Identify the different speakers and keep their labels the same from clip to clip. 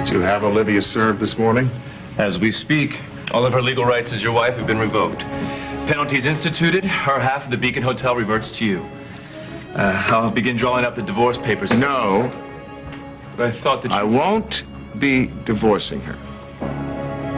Speaker 1: Did you have Olivia served this morning?
Speaker 2: As we speak, all of her legal rights as your wife have been revoked. Penalties instituted, her half of the Beacon Hotel reverts to you. I'll begin drawing up the divorce papers.
Speaker 1: No.
Speaker 2: But I thought that you...
Speaker 1: I won't be divorcing her.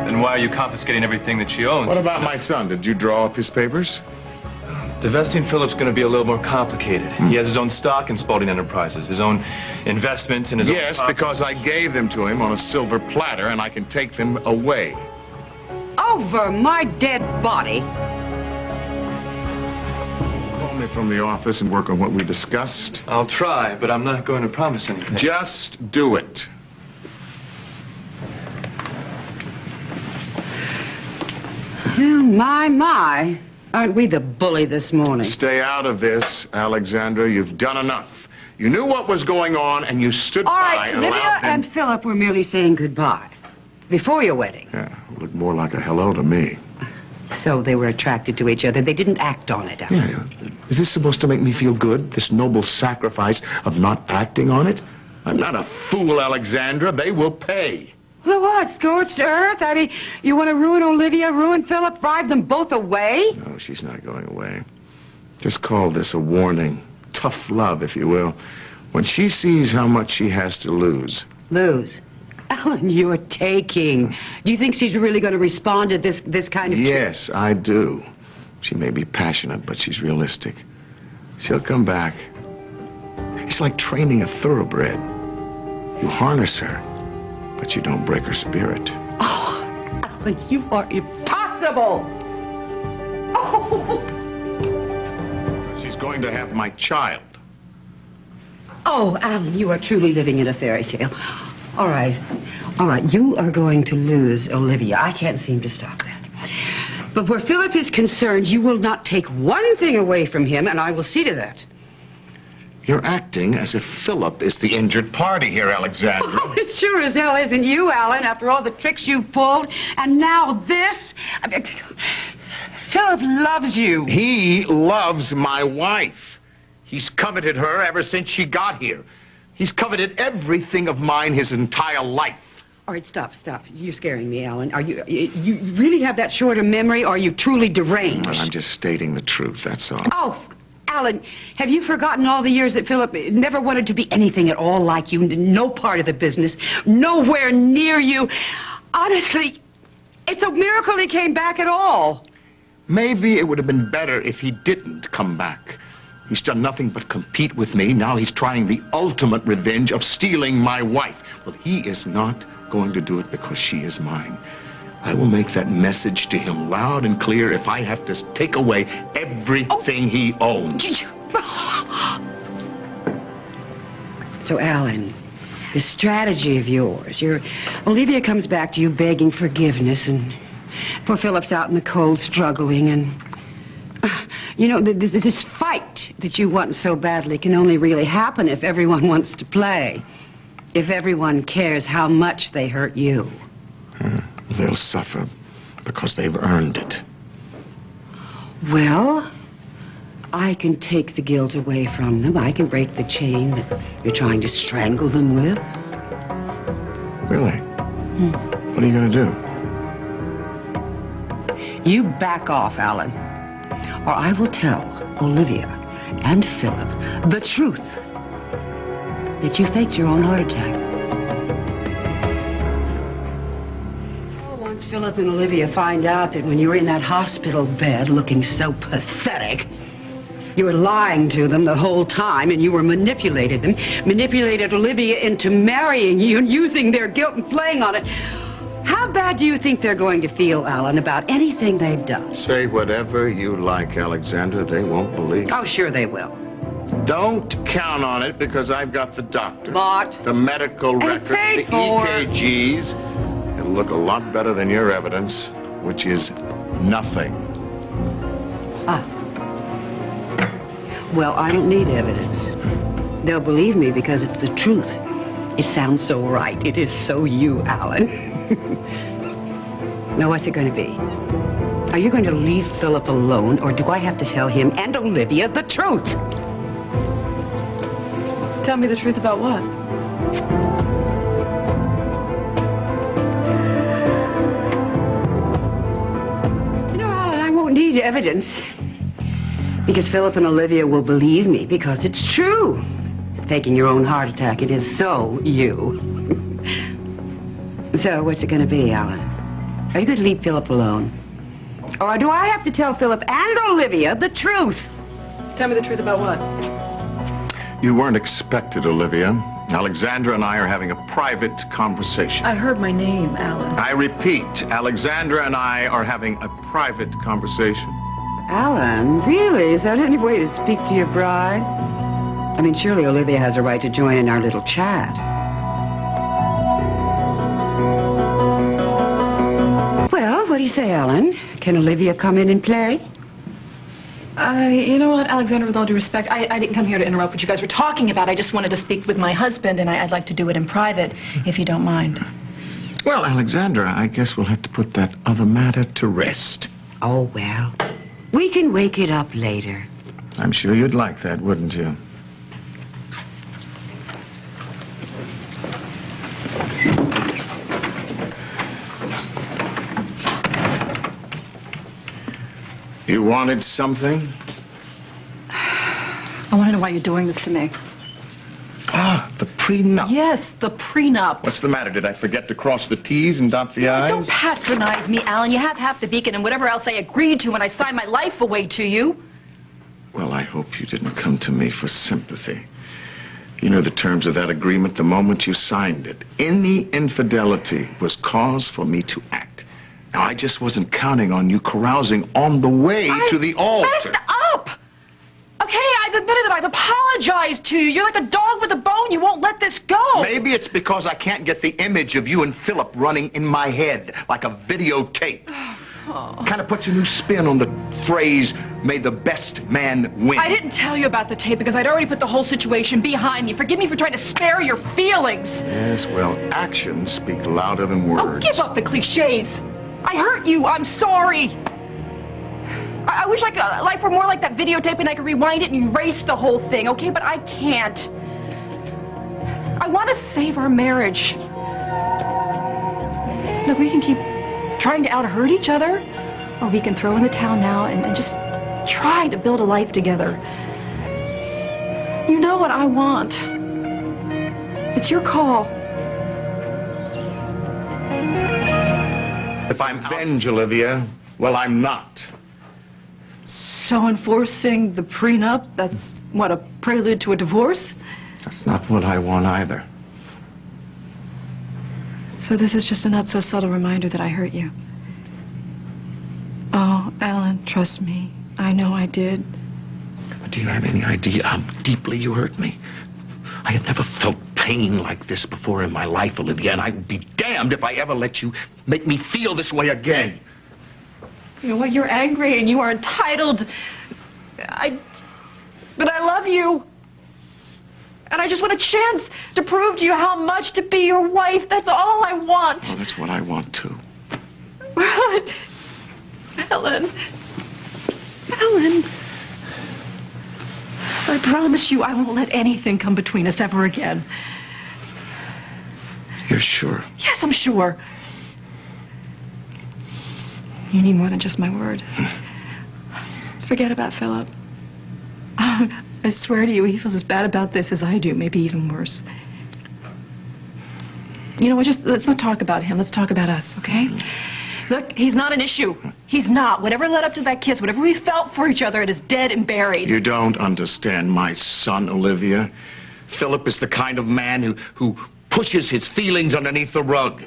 Speaker 2: Then why are you confiscating everything that she owns?
Speaker 1: What about my son? Did you draw up his papers?
Speaker 2: Divesting Phillip's going to be a little more complicated. He has his own stock in Spalding Enterprises, his own investments in his own...
Speaker 1: Yes, because I gave them to him on a silver platter, and I can take them away.
Speaker 3: Over my dead body.
Speaker 1: Call me from the office and work on what we discussed.
Speaker 2: I'll try, but I'm not going to promise anything.
Speaker 1: Just do it.
Speaker 3: Oh, my. Aren't we the bully this morning?
Speaker 1: Stay out of this, Alexandra. You've done enough. You knew what was going on, and you stood
Speaker 3: All
Speaker 1: by
Speaker 3: right,
Speaker 1: and
Speaker 3: Olivia
Speaker 1: allowed them...
Speaker 3: and Phillip were merely saying goodbye. Before your wedding.
Speaker 1: Yeah, it looked more like a hello to me.
Speaker 3: So they were attracted to each other. They didn't act on it.
Speaker 1: Yeah. Is this supposed to make me feel good? This noble sacrifice of not acting on it? I'm not a fool, Alexandra. They will pay.
Speaker 3: Well, what? Scorched earth? I mean, you want to ruin Olivia, ruin Phillip, drive them both away?
Speaker 1: No, she's not going away. Just call this a warning. Tough love, if you will. When she sees how much she has to lose.
Speaker 3: Lose? Alan, you're taking. Do you think she's really going to respond to this kind of...
Speaker 1: Yes, I do. She may be passionate, but she's realistic. She'll come back. It's like training a thoroughbred. You harness her, but you don't break her spirit.
Speaker 3: Oh, Alan, you are impossible! Oh!
Speaker 1: She's going to have my child.
Speaker 3: Oh, Alan, you are truly living in a fairy tale. All right, you are going to lose Olivia. I can't seem to stop that. But where Phillip is concerned, you will not take one thing away from him, and I will see to that.
Speaker 1: You're acting as if Phillip is the injured party here, Alexandra.
Speaker 3: Oh, it sure as hell isn't you, Alan, after all the tricks you've pulled. And now this. Phillip loves you.
Speaker 1: He loves my wife. He's coveted her ever since she got here. He's coveted everything of mine his entire life.
Speaker 3: All right, stop. You're scaring me, Alan. Are you really have that short a memory, or are you truly deranged?
Speaker 1: Well, I'm just stating the truth, that's all.
Speaker 3: Oh, Alan, have you forgotten all the years that Phillip never wanted to be anything at all like you? No part of the business, nowhere near you. Honestly, it's a miracle he came back at all.
Speaker 1: Maybe it would have been better if he didn't come back. He's done nothing but compete with me. Now he's trying the ultimate revenge of stealing my wife. Well, he is not going to do it because she is mine. I will make that message to him loud and clear if I have to take away everything he owns.
Speaker 3: So, Alan, this strategy of yours, Olivia comes back to you begging forgiveness, and poor Phillip's out in the cold struggling, and... You know, this fight that you want so badly can only really happen if everyone wants to play. If everyone cares how much they hurt you.
Speaker 1: They'll suffer because they've earned it.
Speaker 3: Well, I can take the guilt away from them. I can break the chain that you're trying to strangle them with.
Speaker 1: Really? What are you going to do?
Speaker 3: You back off, Alan. Or I will tell Olivia and Phillip the truth that you faked your own heart attack. Once Phillip and Olivia find out that when you were in that hospital bed looking so pathetic, you were lying to them the whole time, and you were manipulated Olivia into marrying you and using their guilt and playing on it. How bad do you think they're going to feel, Alan, about anything they've done?
Speaker 1: Say whatever you like, Alexandra. They won't believe.
Speaker 3: Oh, sure they will.
Speaker 1: Don't count on it, because I've got the doctor.
Speaker 3: What?
Speaker 1: The medical record,
Speaker 3: paid
Speaker 1: the
Speaker 3: for.
Speaker 1: EKGs. It'll look a lot better than your evidence, which is nothing.
Speaker 3: Well, I don't need evidence. They'll believe me because it's the truth. It sounds so right. It is so you, Alan. Now, what's it going to be? Are you going to leave Phillip alone, or do I have to tell him and Olivia the truth?
Speaker 4: Tell me the truth about what?
Speaker 3: evidence. Because Philip and Olivia will believe me, because it's true. Faking your own heart attack, it is so you. So, what's it going to be, Alan? Are you going to leave Philip alone? Or do I have to tell Philip and Olivia the truth?
Speaker 4: Tell me the truth about what?
Speaker 1: You weren't expected, Olivia. Alexandra and I are having a private conversation.
Speaker 4: I heard my name, Alan.
Speaker 1: I repeat, Alexandra and I are having a private conversation.
Speaker 3: Alan, really? Is that any way to speak to your bride? I mean, surely Olivia has a right to join in our little chat. Well, what do you say, Alan? Can Olivia come in and play?
Speaker 4: You know what, Alexandra, with all due respect, I didn't come here to interrupt what you guys were talking about. I just wanted to speak with my husband, and I'd like to do it in private, if you don't mind.
Speaker 1: Well, Alexandra, I guess we'll have to put that other matter to rest.
Speaker 3: Oh, well, we can wake it up later.
Speaker 1: I'm sure you'd like that, wouldn't you? You wanted something?
Speaker 4: I want to know why you're doing this to me.
Speaker 1: Ah, the prenup.
Speaker 4: Yes, the prenup.
Speaker 1: What's the matter? Did I forget to cross the T's and dot the I's?
Speaker 4: Don't patronize me, Alan. You have half the beacon and whatever else I agreed to when I signed my life away to you.
Speaker 1: Well, I hope you didn't come to me for sympathy. You know the terms of that agreement the moment you signed it. Any infidelity was cause for me to act. Now, I just wasn't counting on you carousing on the way to the altar.
Speaker 4: Messed up! Okay, I've admitted that I've apologized to you. You're like a dog with a bone. You won't let this go.
Speaker 1: Maybe it's because I can't get the image of you and Phillip running in my head like a videotape. Kind of puts a new spin on the phrase, may the best man win.
Speaker 4: I didn't tell you about the tape because I'd already put the whole situation behind me. Forgive me for trying to spare your feelings.
Speaker 1: Yes, well, actions speak louder than words.
Speaker 4: Oh, give up the cliches. I hurt you. I'm sorry. I wish life were more like that videotape and I could rewind it and erase the whole thing, okay? But I can't. I want to save our marriage. Look, we can keep trying to out-hurt each other, or we can throw in the towel now and just try to build a life together. You know what I want. It's your call.
Speaker 1: If I'm venge, Olivia, well, I'm not.
Speaker 4: So enforcing the prenup, that's, what, a prelude to a divorce?
Speaker 1: That's not what I want either.
Speaker 4: So this is just a not-so-subtle reminder that I hurt you. Oh, Alan, trust me. I know I did.
Speaker 1: Do you have any idea how deeply you hurt me? I have never felt pain like this before in my life, Olivia, and I would be damned if I ever let you make me feel this way again.
Speaker 4: You know what? You're angry and you are entitled. But I love you. And I just want a chance to prove to you how much to be your wife. That's all I want.
Speaker 1: Well, that's what I want, too.
Speaker 4: Ellen. Ellen. I promise you I won't let anything come between us ever again.
Speaker 1: You're sure?
Speaker 4: Yes, I'm sure. You need more than just my word. Forget about Phillip. I swear to you, he feels as bad about this as I do, maybe even worse. You know what, just let's not talk about him. Let's talk about us, okay? Look, he's not an issue. He's not. Whatever led up to that kiss, whatever we felt for each other, it is dead and buried.
Speaker 1: You don't understand my son, Olivia. Phillip is the kind of man who pushes his feelings underneath the rug.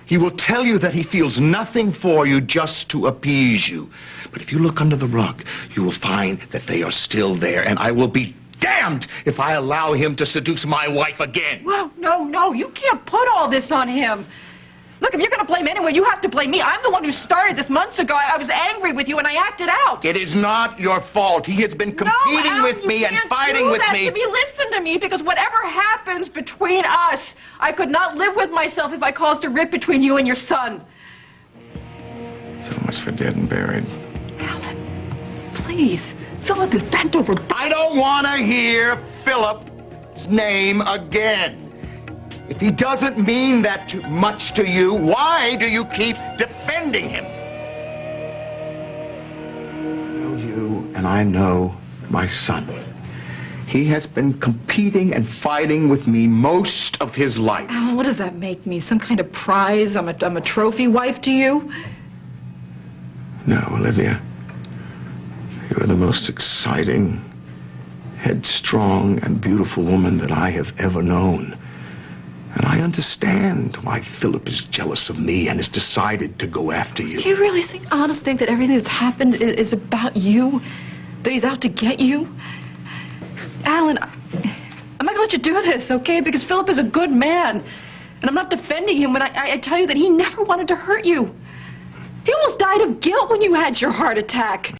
Speaker 1: He will tell you that he feels nothing for you just to appease you. But if you look under the rug, you will find that they are still there, and I will be damned if I allow him to seduce my wife again.
Speaker 4: Well, no, you can't put all this on him. Look, if you're going to blame anyone, you have to blame me. I'm the one who started this months ago. I was angry with you and I acted out.
Speaker 1: It is not your fault. He has been competing with me and fighting with me.
Speaker 4: Listen to me, because whatever happens between us, I could not live with myself if I caused a rip between you and your son.
Speaker 1: So much for dead and buried.
Speaker 4: Alan, please. Phillip is bent over.
Speaker 1: I don't want to hear Phillip's name again. If he doesn't mean that too much to you, why do you keep defending him? I know my son. He has been competing and fighting with me most of his life.
Speaker 4: Alan, what does that make me? Some kind of prize? I'm a trophy wife to you?
Speaker 1: No, Olivia. You're the most exciting, headstrong, and beautiful woman that I have ever known. And I understand why Philip is jealous of me and has decided to go after you.
Speaker 4: Do you really honestly think that everything that's happened is about you? That he's out to get you? Alan, I'm not gonna let you do this, okay? Because Philip is a good man. And I'm not defending him when I tell you that he never wanted to hurt you. He almost died of guilt when you had your heart attack.